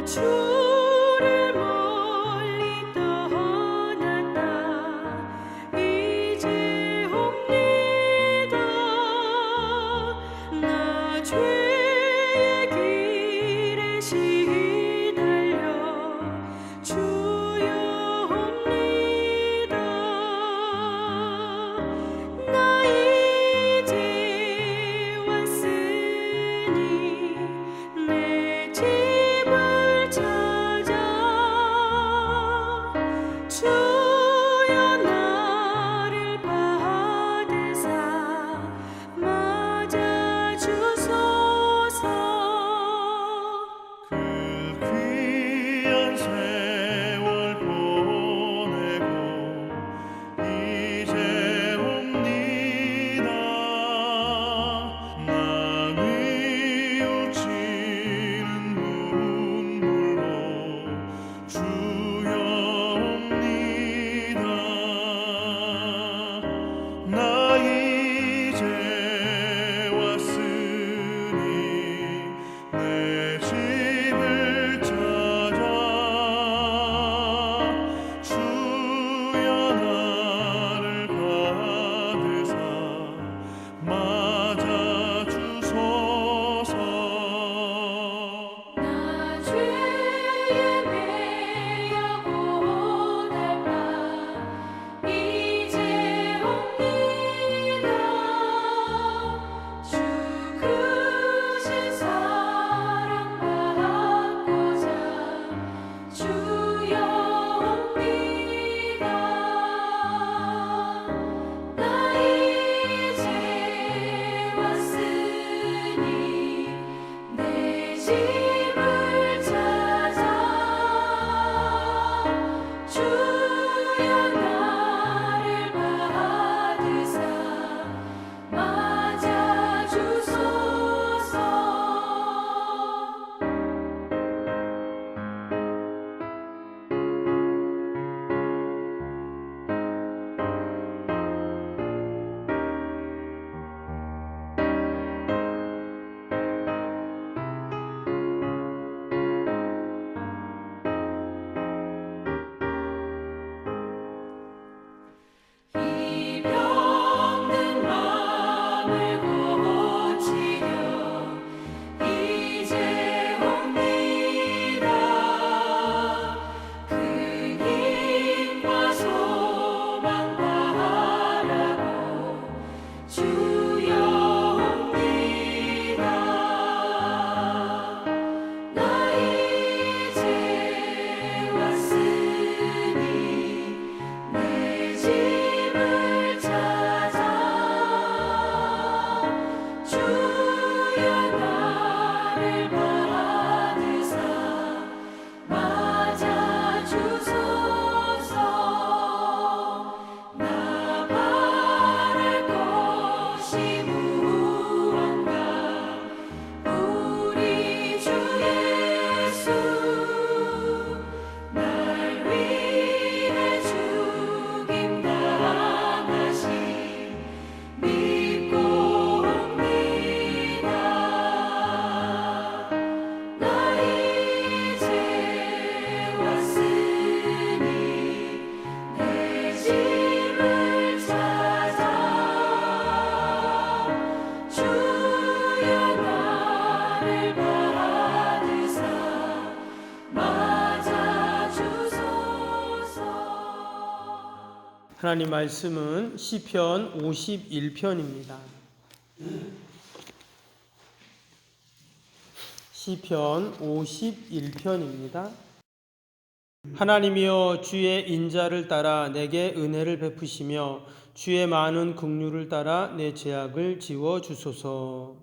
주를 멀리 떠났다 이제 옵니다. 나 죄의 길에 시달려 주여 옵니다. 나 이제 왔으니 내 집을 찾아 주여 나를 받으사 맞아 주소서. 그 귀한 세월 보내고 이제 옵니다. 나 뉘우치는 눈물로 주여 옵니다. 나 이제 왔으니 내 집을 찾아 주여 나를 받으사 맞아 주소서. 나 죄에 매여 고달파 이제 옵니다. 주 크신 사랑 받고자 주여 옵니다. 나 이제 왔으니 내 집을 찾아 주여 나를 받으사 맞아 주소서. 이 병든 마음을 고치려 이제 옵니다. 그 힘과 소망 바라고 주여 옵니다. 나 이제 왔으니 내 집을 찾아 주여 나를 받으사 맞아 주소서. 나 바랄 것이 무언가 우리 주 예수 날 위해 죽임 당하신 믿고 옵니다. 나 이제 왔으니 내 집을 찾아 주여 나를 받으사 맞아 주소서. 하나님 말씀은 시편 51편입니다. 시편 51편입니다. 하나님이여 주의 인자를 따라 내게 은혜를 베푸시며 주의 많은 긍휼을 따라 내 죄악을 지워 주소서.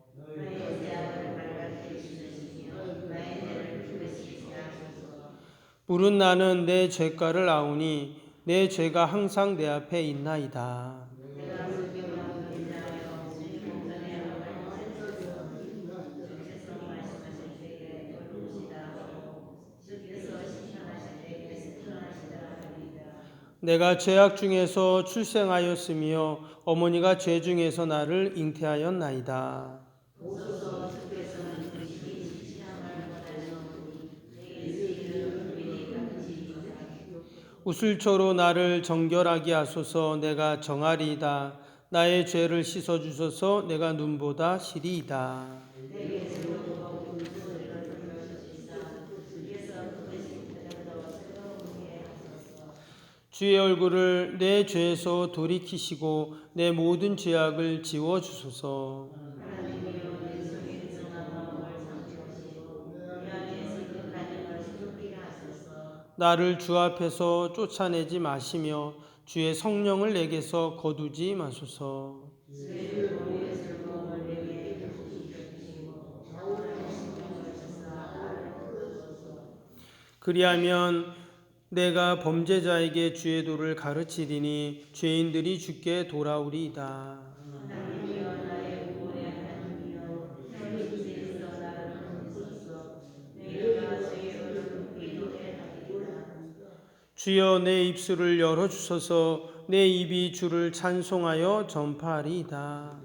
물은 나는 내 죄가를 아오니 내 죄가 항상 내 앞에 있나이다. 내가 죄악 중에서 출생하였으며 어머니가 죄 중에서 나를 잉태하였나이다. 우슬초로 나를 정결하게 하소서. 내가 정하리이다. 나의 죄를 씻어 주소서. 내가 눈보다 시리이다. 주의 얼굴을 내 죄에서 돌이키시고 내 모든 죄악을 지워 주소서. 나를 주 앞에서 쫓아내지 마시며 주의 성령을 내게서 거두지 마소서. 그리하면 내가 범죄자에게 주의 도를 가르치리니 죄인들이 주께 돌아오리이다. 주여 내 입술을 열어주소서. 내 입이 주를 찬송하여 전파하리이다.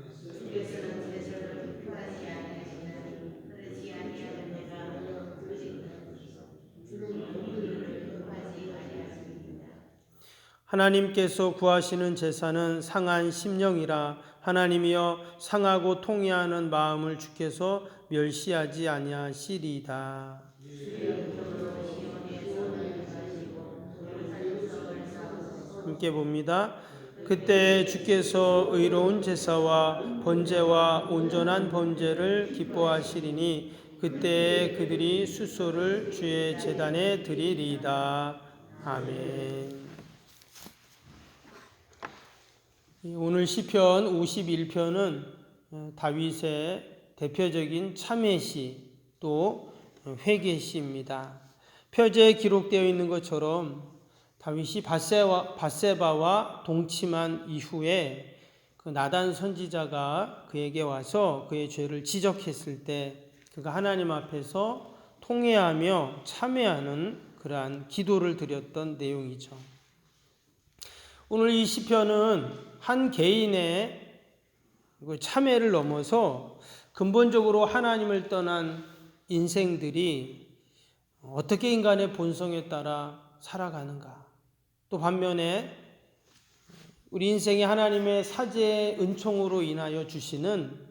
하나님께서 구하시는 제사는 상한 심령이라. 하나님이여 상하고 통회하는 마음을 주께서 멸시하지 아니하시리이다. 함께 봅니다. 그때 주께서 의로운 제사와 번제와 온전한 번제를 기뻐하시리니 그때 그들이 수소를 주의 제단에 드리리이다. 아멘. 오늘 시편 51편은 다윗의 대표적인 참회시 또 회개시입니다. 표제에 기록되어 있는 것처럼 다윗이 밧세바와 동침한 이후에 그 나단 선지자가 그에게 와서 그의 죄를 지적했을 때 그가 하나님 앞에서 통회하며 참회하는 그러한 기도를 드렸던 내용이죠. 오늘 이 시편은 한 개인의 참회를 넘어서 근본적으로 하나님을 떠난 인생들이 어떻게 인간의 본성에 따라 살아가는가, 또 반면에 우리 인생에 하나님의 사제의 은총으로 인하여 주시는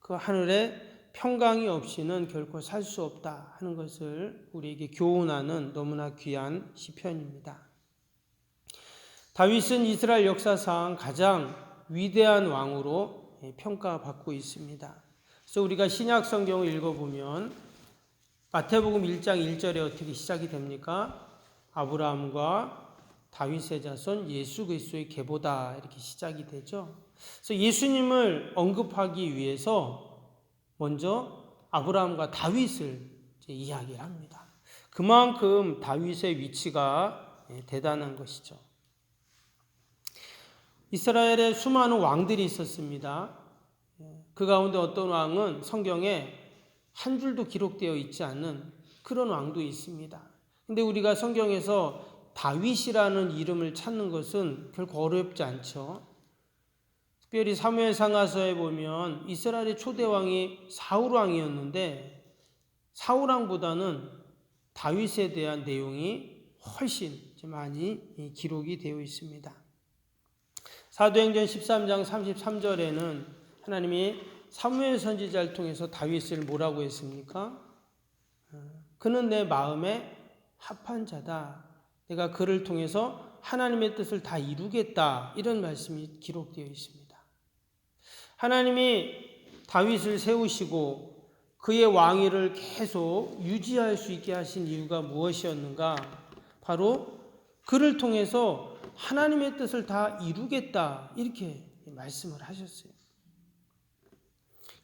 그 하늘의 평강이 없이는 결코 살 수 없다 하는 것을 우리에게 교훈하는 너무나 귀한 시편입니다. 다윗은 이스라엘 역사상 가장 위대한 왕으로 평가받고 있습니다. 그래서 우리가 신약 성경을 읽어보면 마태복음 1장 1절에 어떻게 시작이 됩니까? 아브라함과 다윗의 자손 예수 그리스도의 계보다 이렇게 시작이 되죠. 그래서 예수님을 언급하기 위해서 먼저 아브라함과 다윗을 이야기를 합니다. 그만큼 다윗의 위치가 대단한 것이죠. 이스라엘에 수많은 왕들이 있었습니다. 그 가운데 어떤 왕은 성경에 한 줄도 기록되어 있지 않는 그런 왕도 있습니다. 근데 우리가 성경에서 다윗이라는 이름을 찾는 것은 결코 어렵지 않죠. 특별히 사무엘 상하서에 보면 이스라엘의 초대 왕이 사울 왕이었는데 사울 왕보다는 다윗에 대한 내용이 훨씬 많이 기록이 되어 있습니다. 사도행전 13장 33절에는 하나님이 사무엘 선지자를 통해서 다윗을 뭐라고 했습니까? 그는 내 마음에 합한 자다. 내가 그를 통해서 하나님의 뜻을 다 이루겠다. 이런 말씀이 기록되어 있습니다. 하나님이 다윗을 세우시고 그의 왕위를 계속 유지할 수 있게 하신 이유가 무엇이었는가? 바로 그를 통해서 하나님의 뜻을 다 이루겠다 이렇게 말씀을 하셨어요.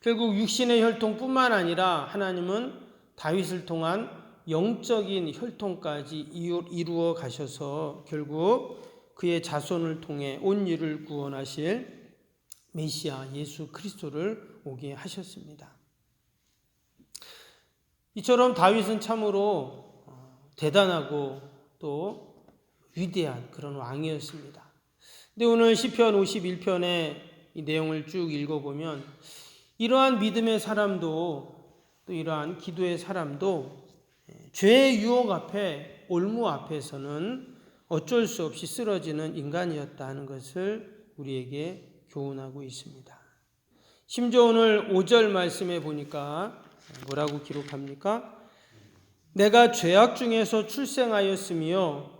결국 육신의 혈통뿐만 아니라 하나님은 다윗을 통한 영적인 혈통까지 이루어 가셔서 결국 그의 자손을 통해 온 일을 구원하실 메시아 예수 그리스도를 오게 하셨습니다. 이처럼 다윗은 참으로 대단하고 또 위대한 그런 왕이었습니다. 근데 오늘 시편 51편의 이 내용을 쭉 읽어보면 이러한 믿음의 사람도 또 이러한 기도의 사람도 죄의 유혹 앞에 올무 앞에서는 어쩔 수 없이 쓰러지는 인간이었다 하는 것을 우리에게 교훈하고 있습니다. 심지어 오늘 5절 말씀에 보니까 뭐라고 기록합니까? 내가 죄악 중에서 출생하였으며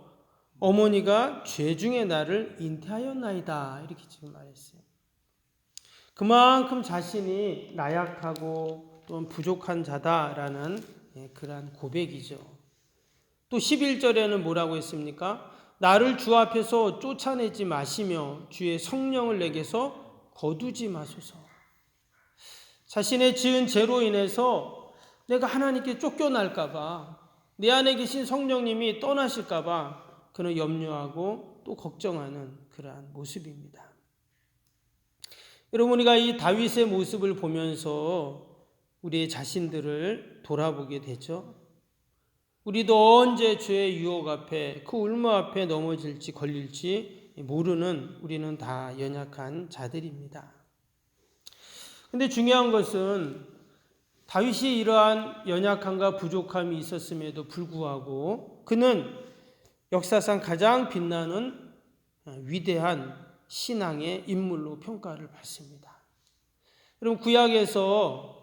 어머니가 죄 중에 나를 잉태하였나이다. 이렇게 지금 말했어요. 그만큼 자신이 나약하고 또는 부족한 자다라는 그러한 고백이죠. 또 11절에는 뭐라고 했습니까? 나를 주 앞에서 쫓아내지 마시며 주의 성령을 내게서 거두지 마소서. 자신의 지은 죄로 인해서 내가 하나님께 쫓겨날까 봐, 내 안에 계신 성령님이 떠나실까 봐 그는 염려하고 또 걱정하는 그러한 모습입니다. 여러분, 우리가 이 다윗의 모습을 보면서 우리의 자신들을 돌아보게 되죠. 우리도 언제 죄의 유혹 앞에, 그 울무 앞에 넘어질지 걸릴지 모르는 우리는 다 연약한 자들입니다. 근데 중요한 것은 다윗이 이러한 연약함과 부족함이 있었음에도 불구하고 그는 역사상 가장 빛나는 위대한 신앙의 인물로 평가를 받습니다. 여러분, 구약에서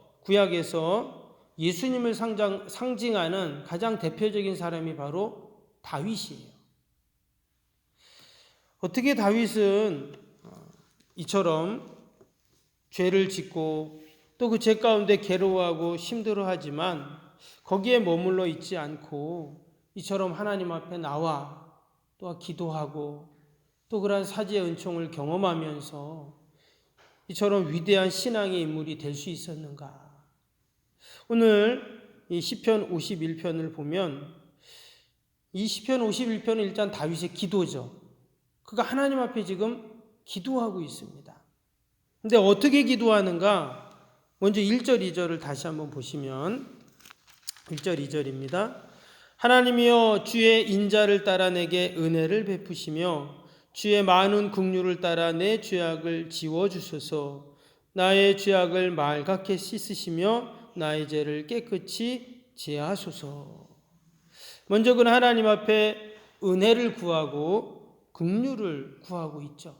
예수님을 상징하는 가장 대표적인 사람이 바로 다윗이에요. 어떻게 다윗은 이처럼 죄를 짓고 또 그 죄 가운데 괴로워하고 힘들어하지만 거기에 머물러 있지 않고 이처럼 하나님 앞에 나와 또 기도하고 또 그러한 사지의 은총을 경험하면서 이처럼 위대한 신앙의 인물이 될 수 있었는가? 오늘 이 시편 51편을 보면 이 시편 51편은 일단 다윗의 기도죠. 그가 하나님 앞에 지금 기도하고 있습니다. 근데 어떻게 기도하는가? 먼저 1절, 2절을 다시 한번 보시면 1절, 2절입니다. 하나님이여 주의 인자를 따라 내게 은혜를 베푸시며 주의 많은 긍휼을 따라 내 죄악을 지워주소서. 나의 죄악을 맑게 씻으시며 나의 죄를 깨끗이 제하소서. 먼저 그는 하나님 앞에 은혜를 구하고 긍휼을 구하고 있죠.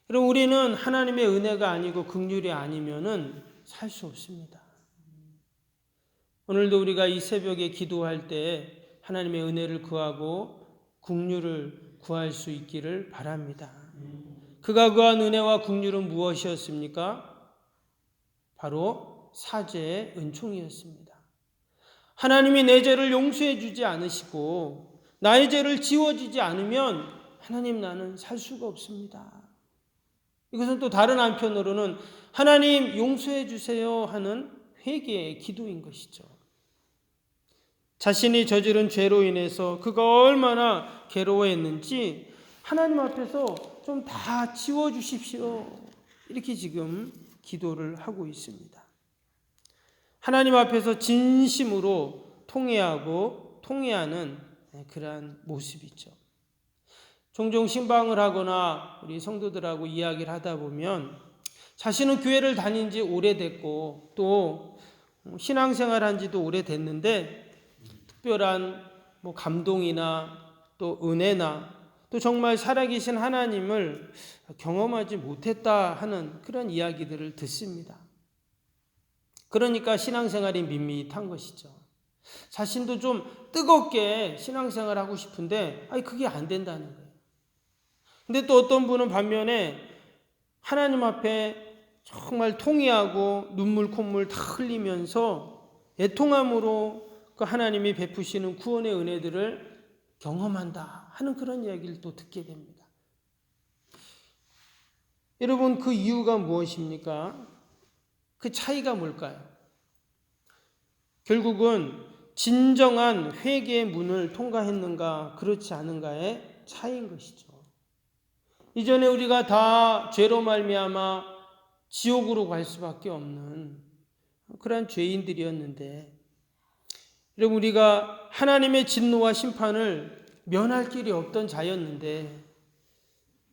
여러분, 우리는 하나님의 은혜가 아니고 긍휼이 아니면은 살 수 없습니다. 오늘도 우리가 이 새벽에 기도할 때 하나님의 은혜를 구하고 긍휼을 구할 수 있기를 바랍니다. 그가 구한 은혜와 긍휼은 무엇이었습니까? 바로 사죄의 은총이었습니다. 하나님이 내 죄를 용서해 주지 않으시고 나의 죄를 지워주지 않으면 하나님, 나는 살 수가 없습니다. 이것은 또 다른 한편으로는 하나님 용서해 주세요 하는 회개의 기도인 것이죠. 자신이 저지른 죄로 인해서 그가 얼마나 괴로워했는지 하나님 앞에서 좀 다 지워주십시오. 이렇게 지금 기도를 하고 있습니다. 하나님 앞에서 진심으로 통회하는 그러한 모습이죠. 종종 신방을 하거나 우리 성도들하고 이야기를 하다 보면 자신은 교회를 다닌 지 오래됐고 또 신앙생활한 지도 오래됐는데 특별한 감동이나 또 은혜나 또 정말 살아계신 하나님을 경험하지 못했다 하는 그런 이야기들을 듣습니다. 그러니까 신앙생활이 밋밋한 것이죠. 자신도 좀 뜨겁게 신앙생활하고 싶은데 그게 안 된다는 거예요. 근데 또 어떤 분은 반면에 하나님 앞에 정말 통회하고 눈물 콧물 다 흘리면서 애통함으로 그 하나님이 베푸시는 구원의 은혜들을 경험한다 하는 그런 이야기를 또 듣게 됩니다. 여러분, 그 이유가 무엇입니까? 그 차이가 뭘까요? 결국은 진정한 회개의 문을 통과했는가 그렇지 않은가의 차이인 것이죠. 이전에 우리가 다 죄로 말미암아 지옥으로 갈 수밖에 없는 그러한 죄인들이었는데, 여러분, 우리가 하나님의 진노와 심판을 면할 길이 없던 자였는데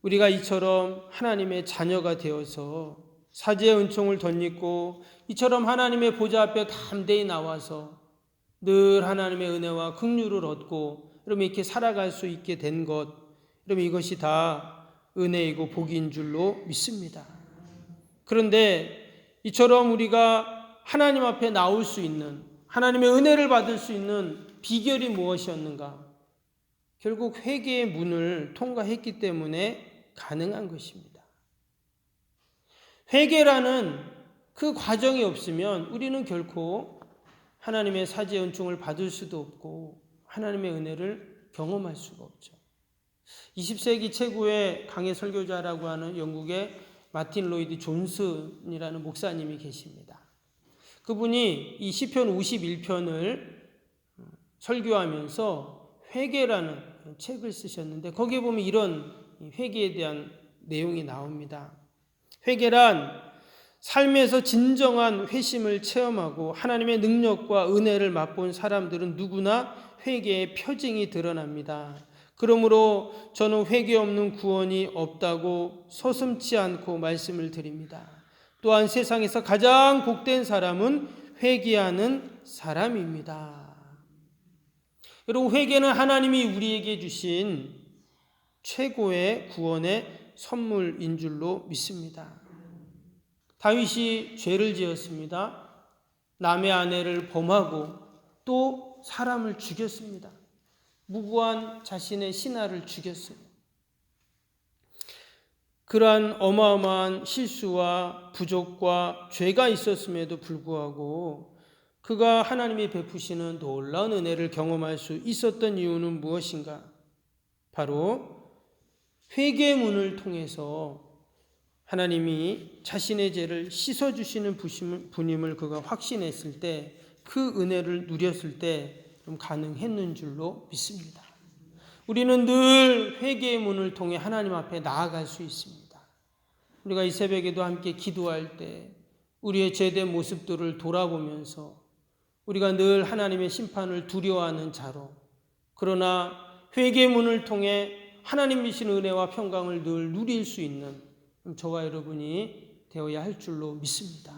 우리가 이처럼 하나님의 자녀가 되어서 사죄의 은총을 덧입고 이처럼 하나님의 보좌 앞에 담대히 나와서 늘 하나님의 은혜와 긍휼을 얻고 여러분 이렇게 살아갈 수 있게 된 것, 여러분 이것이 다 은혜이고 복인 줄로 믿습니다. 그런데 이처럼 우리가 하나님 앞에 나올 수 있는, 하나님의 은혜를 받을 수 있는 비결이 무엇이었는가? 결국 회개의 문을 통과했기 때문에 가능한 것입니다. 회개라는 그 과정이 없으면 우리는 결코 하나님의 사지 은총을 받을 수도 없고 하나님의 은혜를 경험할 수가 없죠. 20세기 최고의 강해 설교자라고 하는 영국의 마틴 로이드 존슨이라는 목사님이 계십니다. 그분이 이 시편 51편을 설교하면서 회개라는 책을 쓰셨는데 거기에 보면 이런 회개에 대한 내용이 나옵니다. 회개란 삶에서 진정한 회심을 체험하고 하나님의 능력과 은혜를 맛본 사람들은 누구나 회개의 표징이 드러납니다. 그러므로 저는 회개 없는 구원이 없다고 서슴지 않고 말씀을 드립니다. 또한 세상에서 가장 복된 사람은 회개하는 사람입니다. 여러분, 회개는 하나님이 우리에게 주신 최고의 구원의 선물인 줄로 믿습니다. 다윗이 죄를 지었습니다. 남의 아내를 범하고 또 사람을 죽였습니다. 무고한 자신의 신하를 죽였어요. 그러한 어마어마한 실수와 부족과 죄가 있었음에도 불구하고 그가 하나님이 베푸시는 놀라운 은혜를 경험할 수 있었던 이유는 무엇인가? 바로 회개의 문을 통해서 하나님이 자신의 죄를 씻어주시는 분임을 그가 확신했을 때, 그 은혜를 누렸을 때 좀 가능했는 줄로 믿습니다. 우리는 늘 회개의 문을 통해 하나님 앞에 나아갈 수 있습니다. 우리가 이 새벽에도 함께 기도할 때 우리의 죄된 모습들을 돌아보면서 우리가 늘 하나님의 심판을 두려워하는 자로, 그러나 회개의 문을 통해 하나님이신 은혜와 평강을 늘 누릴 수 있는 저와 여러분이 되어야 할 줄로 믿습니다.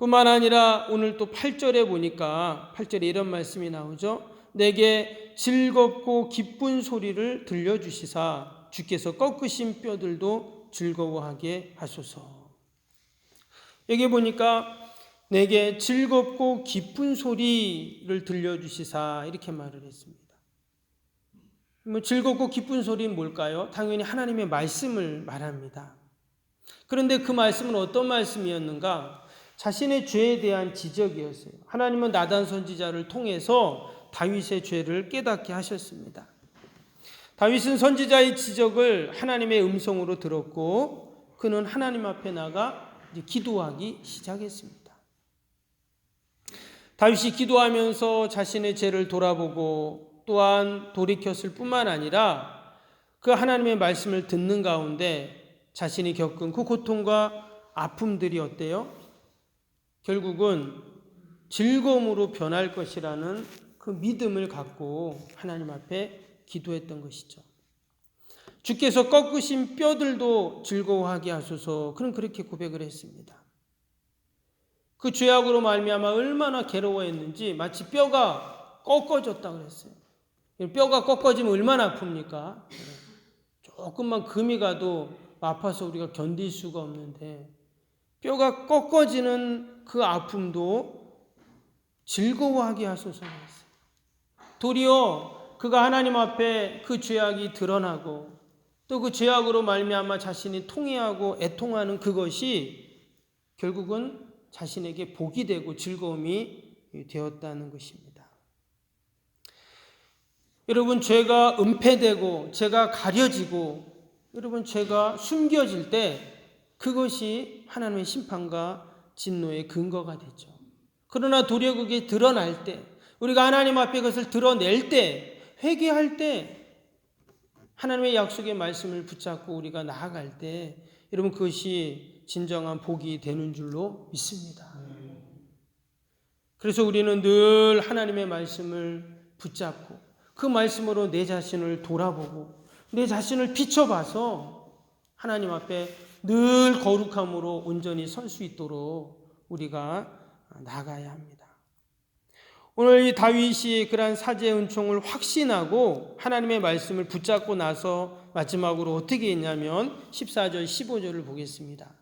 뿐만 아니라 오늘 또 8절에 보니까 8절에 이런 말씀이 나오죠. 내게 즐겁고 기쁜 소리를 들려주시사 주께서 꺾으신 뼈들도 즐거워하게 하소서. 여기 보니까 내게 즐겁고 기쁜 소리를 들려주시사 이렇게 말을 했습니다. 즐겁고 기쁜 소리는 뭘까요? 당연히 하나님의 말씀을 말합니다. 그런데 그 말씀은 어떤 말씀이었는가? 자신의 죄에 대한 지적이었어요. 하나님은 나단 선지자를 통해서 다윗의 죄를 깨닫게 하셨습니다. 다윗은 선지자의 지적을 하나님의 음성으로 들었고 그는 하나님 앞에 나가 기도하기 시작했습니다. 다윗이 기도하면서 자신의 죄를 돌아보고 또한 돌이켰을 뿐만 아니라 그 하나님의 말씀을 듣는 가운데 자신이 겪은 그 고통과 아픔들이 어때요? 결국은 즐거움으로 변할 것이라는 그 믿음을 갖고 하나님 앞에 기도했던 것이죠. 주께서 꺾으신 뼈들도 즐거워하게 하소서. 그는 그렇게 고백을 했습니다. 그 죄악으로 말미암아 얼마나 괴로워했는지 마치 뼈가 꺾어졌다고 그랬어요. 뼈가 꺾어지면 얼마나 아픕니까? 조금만 금이 가도 아파서 우리가 견딜 수가 없는데 뼈가 꺾어지는 그 아픔도 즐거워하게 하소서 했어요. 도리어 그가 하나님 앞에 그 죄악이 드러나고 또 그 죄악으로 말미암아 자신이 통회하고 애통하는 그것이 결국은 자신에게 복이 되고 즐거움이 되었다는 것입니다. 여러분, 죄가 은폐되고 죄가 가려지고 여러분 죄가 숨겨질 때 그것이 하나님의 심판과 진노의 근거가 되죠. 그러나 도리어 그게 드러날 때, 우리가 하나님 앞에 그것을 드러낼 때, 회개할 때, 하나님의 약속의 말씀을 붙잡고 우리가 나아갈 때 여러분 그것이 진정한 복이 되는 줄로 믿습니다. 그래서 우리는 늘 하나님의 말씀을 붙잡고 그 말씀으로 내 자신을 돌아보고 내 자신을 비춰봐서 하나님 앞에 늘 거룩함으로 온전히 설 수 있도록 우리가 나가야 합니다. 오늘 이 다윗이 그러한 사제의 은총을 확신하고 하나님의 말씀을 붙잡고 나서 마지막으로 어떻게 했냐면 14절 15절을 보겠습니다.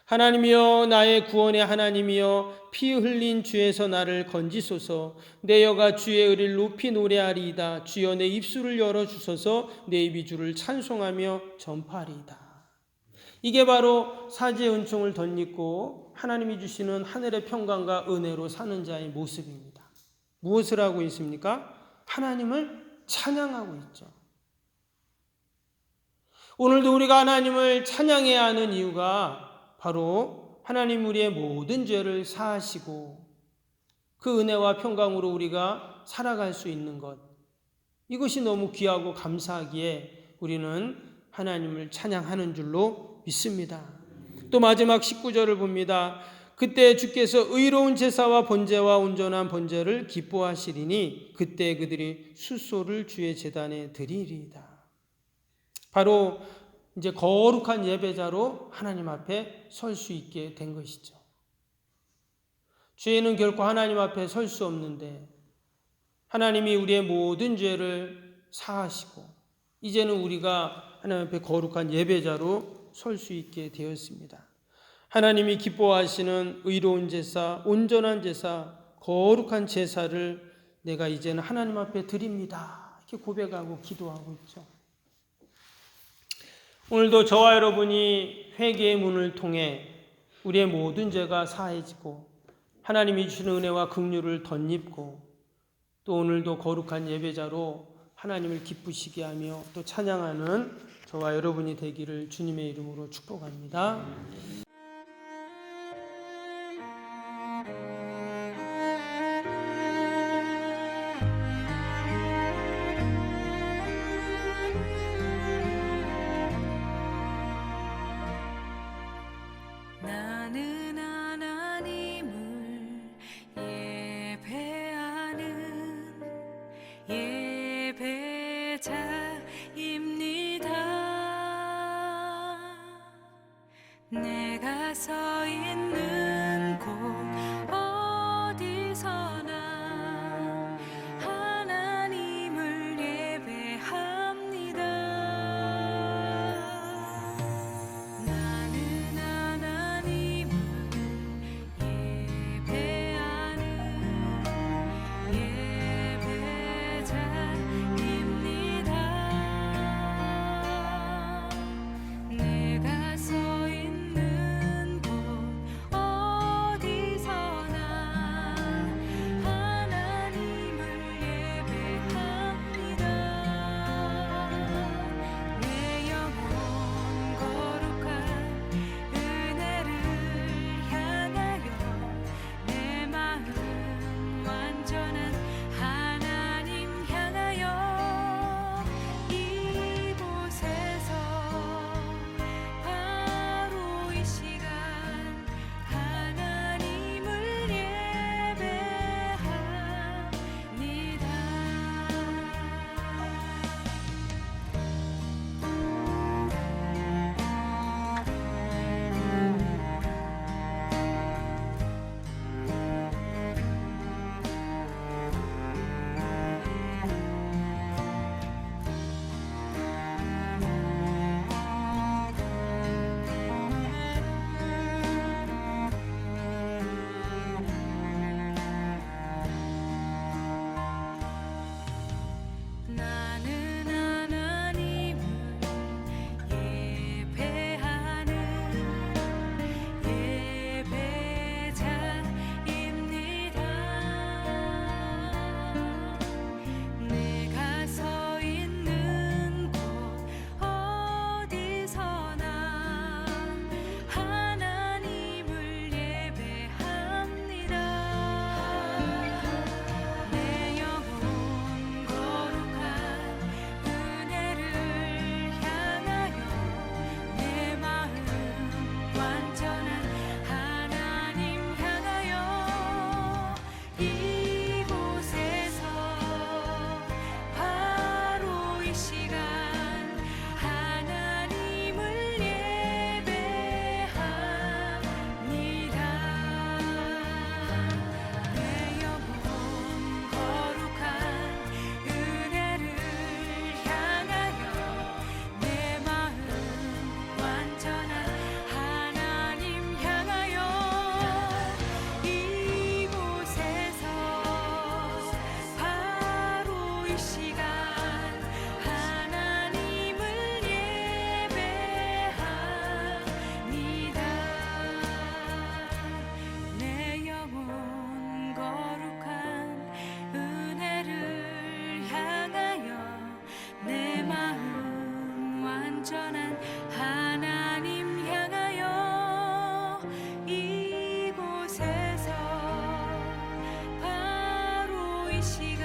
하나님이여 나의 구원의 하나님이여 피 흘린 죄에서 나를 건지소서. 내 여가 주의 의를 높이 노래하리이다. 주여 내 입술을 열어주소서. 내 입이 주를 찬송하며 전파하리이다. 이게 바로 사제의 은총을 덧입고 하나님이 주시는 하늘의 평강과 은혜로 사는 자의 모습입니다. 무엇을 하고 있습니까? 하나님을 찬양하고 있죠. 오늘도 우리가 하나님을 찬양해야 하는 이유가 바로 하나님 우리의 모든 죄를 사하시고 그 은혜와 평강으로 우리가 살아갈 수 있는 것, 이것이 너무 귀하고 감사하기에 우리는 하나님을 찬양하는 줄로 믿습니다. 또 마지막 19절을 봅니다. 그때 주께서 의로운 제사와 번제와 온전한 번제를 기뻐하시리니 그때 그들이 숫소를 주의 제단에 드리리이다. 바로 이제 거룩한 예배자로 하나님 앞에 설 수 있게 된 것이죠. 죄는 결코 하나님 앞에 설 수 없는데 하나님이 우리의 모든 죄를 사하시고 이제는 우리가 하나님 앞에 거룩한 예배자로 설 수 있게 되었습니다. 하나님이 기뻐하시는 의로운 제사, 온전한 제사, 거룩한 제사를 내가 이제는 하나님 앞에 드립니다. 이렇게 고백하고 기도하고 있죠. 오늘도 저와 여러분이 회개의 문을 통해 우리의 모든 죄가 사해지고 하나님이 주시는 은혜와 긍휼을 덧입고 또 오늘도 거룩한 예배자로 하나님을 기쁘시게 하며 또 찬양하는 저와 여러분이 되기를 주님의 이름으로 축복합니다. 나는 하나님을 예배하는 예배자입니다. 내가 서 있는 곳 어디서나 하나님을 예배합니다. 나는 하나님을 이 시간